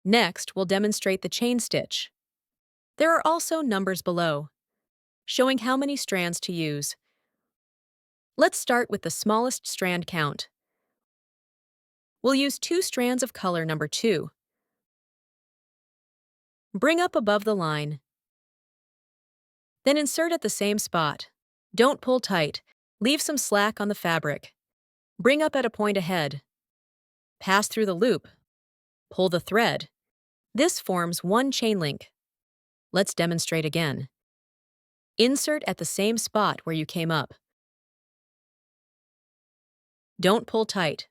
Next, we'll demonstrate the chain stitch. There are also numbers below, showing how many strands to use. Let's start with the smallest strand count. We'll use 2 strands of color number 2. Bring up above the line. Then insert at the same spot. Don't pull tight. Leave some slack on the fabric. Bring up at a point ahead. Pass through the loop. Pull the thread. This forms one chain link. Let's demonstrate again. Insert at the same spot where you came up. Don't pull tight.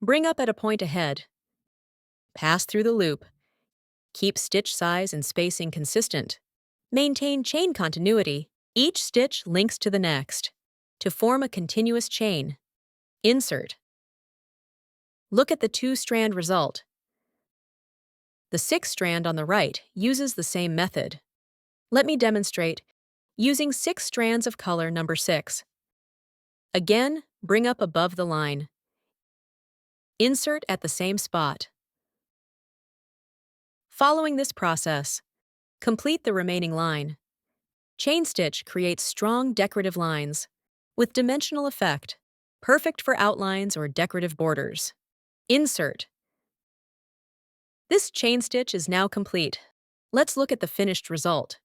Bring up at a point ahead. Pass through the loop. Keep stitch size and spacing consistent. Maintain chain continuity. Each stitch links to the next to form a continuous chain. Insert. Look at the 2-strand result. The 6th strand on the right uses the same method. Let me demonstrate using 6 strands of color number 6. Again, bring up above the line. Insert at the same spot. Following this process, complete the remaining line. Chain stitch creates strong decorative lines with dimensional effect, perfect for outlines or decorative borders. Insert. This chain stitch is now complete. Let's look at the finished result.